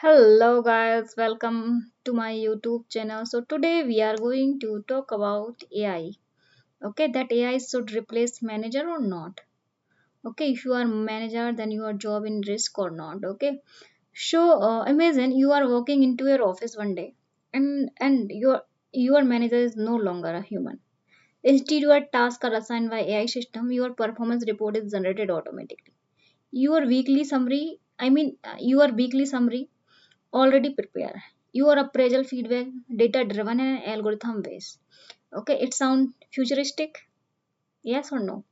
Hello guys, welcome to my YouTube channel. So today we are going to talk about AI. Okay, that AI should replace manager or not. Okay, if you are manager, then your job in risk or not. Okay, so imagine you are walking into your office one day, and your manager is no longer a human. Instead, your tasks are assigned by AI system. Your performance report is generated automatically. Your weekly summary already prepare your appraisal feedback data driven and algorithm based. Okay, it sound futuristic, yes or no?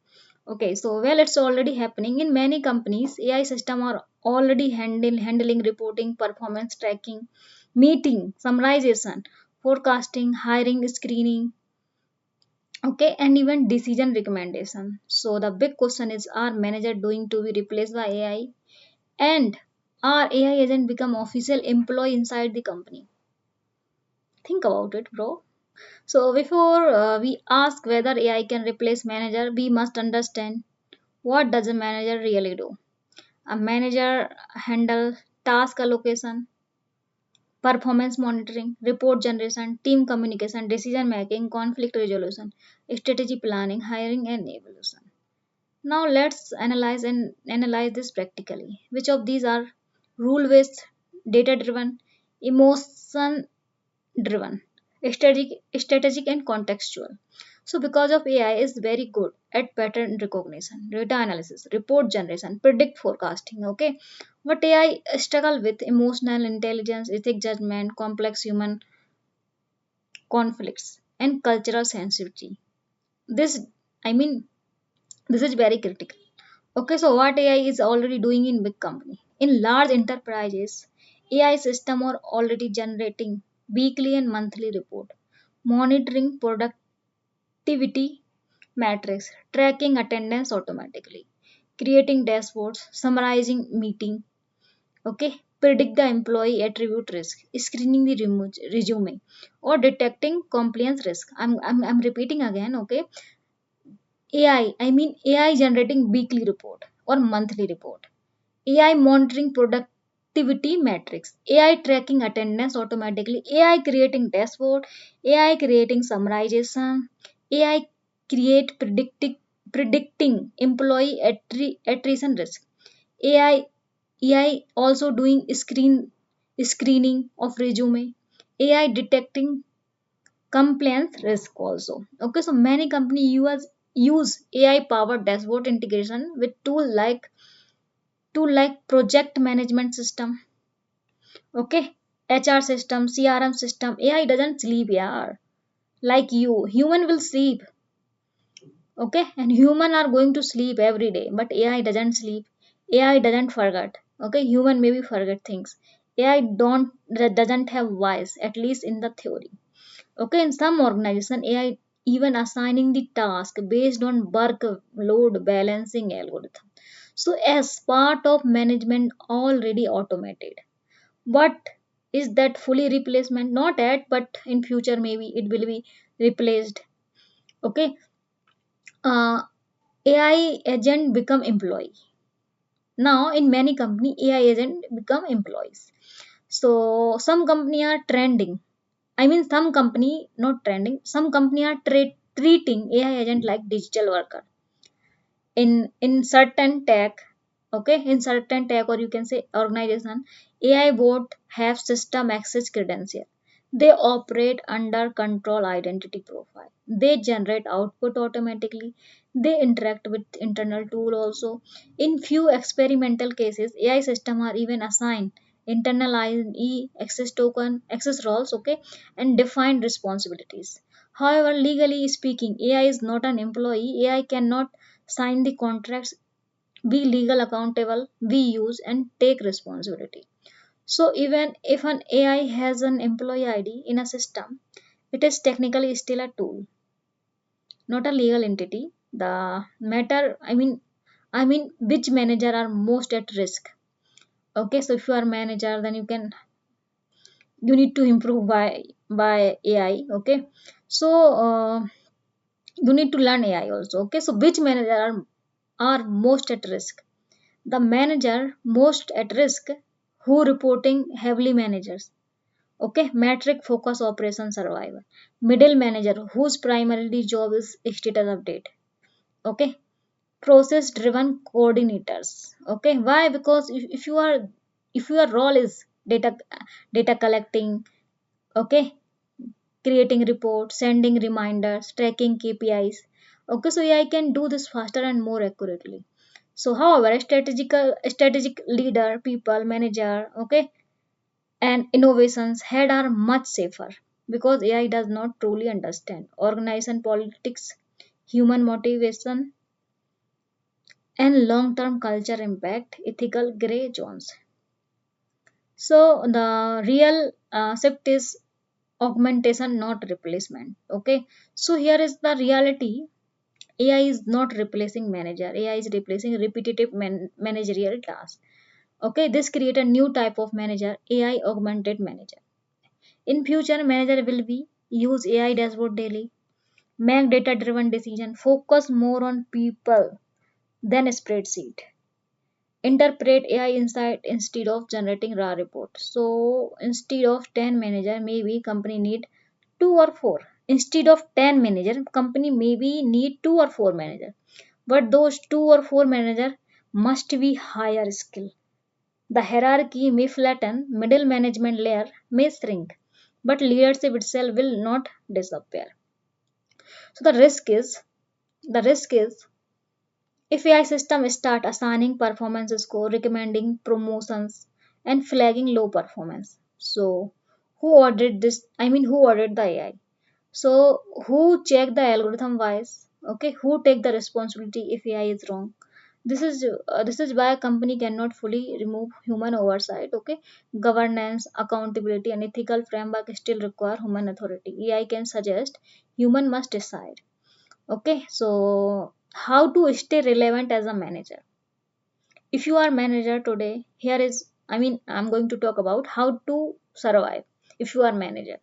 Okay, so well, it's already happening in many companies. AI system are already handling reporting, performance tracking, meeting summarization, forecasting, hiring, screening, okay, and even decision recommendation. So the big question is, are manager doing to be replaced by AI, and are AI agent become official employee inside the company? Think about it, bro. So before we ask whether AI can replace manager, we must understand what does a manager really do. A manager handle task allocation, performance monitoring, report generation, team communication, decision making, conflict resolution, strategy planning, hiring and evaluation. Now let's analyze this practically. Which of these are rule based, data driven, emotion driven, strategic and contextual? So because of AI is very good at pattern recognition, data analysis, report generation, predict forecasting. Okay, but AI struggle with emotional intelligence, ethic judgment, complex human conflicts, and cultural sensitivity. This, I mean, this is very critical. Okay, so what AI is already doing in big company? In large enterprises, AI system are already generating weekly and monthly report, monitoring productivity metrics, tracking attendance automatically, creating dashboards, summarizing meeting, okay, predict the employee attribute risk, screening the resume, or detecting compliance risk. I'm repeating again, okay? AI generating weekly report or monthly report, AI monitoring productivity metrics, AI tracking attendance automatically, AI creating dashboard, AI creating summarization, AI predicting employee attrition risk, AI AI also doing screening of resume, AI detecting compliance risk also. Okay, so many company use AI powered dashboard integration with tool like project management system, okay, HR system, CRM system. AI doesn't sleep, yeah, like human will sleep, okay, and human are going to sleep every day, but AI doesn't sleep. AI doesn't forget, okay, human maybe forget things. AI don't doesn't have voice, at least in the theory. Okay, in some organization, AI even assigning the task based on workload balancing algorithm. So as part of management already automated. But is that fully replacement? Not yet, but in future maybe it will be replaced. Okay. AI agent become employee. Now in many company, AI agent become employees. So some company are trending. Some company not trending. Some company are treating AI agent like digital worker. In certain tech, okay, in certain tech, or you can say organization, AI bot have system access credential. They operate under control identity profile. They generate output automatically. They interact with internal tool also. In few experimental cases, AI system are even assigned internal IE access token, access roles, okay, and defined responsibilities. However, legally speaking, AI is not an employee. AI cannot sign the contracts, be legal accountable, we use and take responsibility. So even if an AI has an employee ID in a system, it is technically still a tool, not a legal entity. The matter, which manager are most at risk? Okay, so if you are manager, then you need to improve by AI. Okay, so you need to learn AI also. Okay, so which manager are most at risk? The manager most at risk who reporting heavily managers. Okay, metric focus operation survival. Middle manager whose primarily job is status update. Okay, process driven coordinators. Okay, why? Because if your role is data collecting, okay, creating reports, sending reminders, tracking KPIs, okay, so AI can do this faster and more accurately. So however, a strategic leader, people manager, okay, and innovations head are much safer, because AI does not truly understand organization politics, human motivation, and long-term culture impact, ethical gray zones. So the real shift is augmentation, not replacement. Okay. So here is the reality. AI is not replacing manager. AI is replacing repetitive managerial tasks. Okay. This create a new type of manager, AI augmented manager. In future, manager will be use AI dashboard daily, make data driven decision, focus more on people than a spreadsheet, interpret AI insight instead of generating raw report. So instead of 10 manager, maybe company need 2 or 4. Instead of 10 manager, company maybe need 2 or 4 manager. But those 2 or 4 manager must be higher skill. The hierarchy may flatten, middle management layer may shrink, but leadership itself will not disappear. So the risk is if AI system start assigning performance score, recommending promotions, and flagging low performance. So who ordered this? I mean, who ordered the AI? So who check the algorithm wise? Okay, who take the responsibility if AI is wrong? This is why a company cannot fully remove human oversight. Okay, governance, accountability, and ethical framework still require human authority. AI can suggest, human must decide. Okay, so how to stay relevant as a manager? If you are manager today, here is, I mean, I'm going to talk about how to survive if you are manager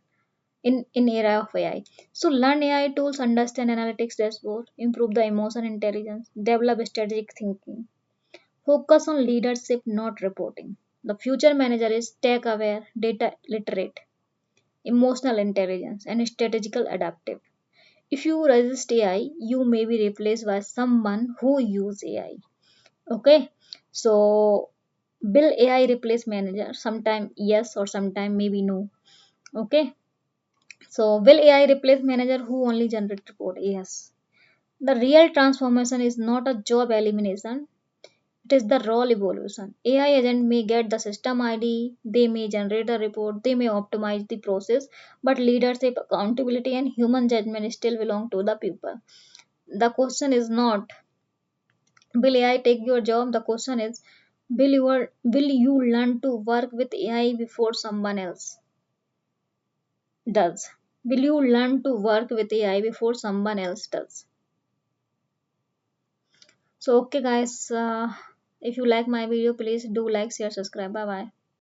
in era of AI. So learn AI tools, understand analytics dashboard, improve the emotion intelligence, develop strategic thinking, focus on leadership, not reporting. The future manager is tech aware, data literate, emotional intelligence, and strategical adaptive. If you resist AI, you may be replaced by someone who use AI. Okay, so will AI replace manager? Sometime yes, or sometime maybe no. Okay, so will AI replace manager who only generate report? Yes. The real transformation is not a job elimination. It is the role evolution. AI agent may get the system ID, they may generate the report, they may optimize the process, but leadership, accountability, and human judgment still belong to the people. The question is not, will AI take your job? The question is, will you learn to work with AI before someone else does? Will you learn to work with AI before someone else does? So okay guys, if you like my video, please do like, share, subscribe. Bye bye.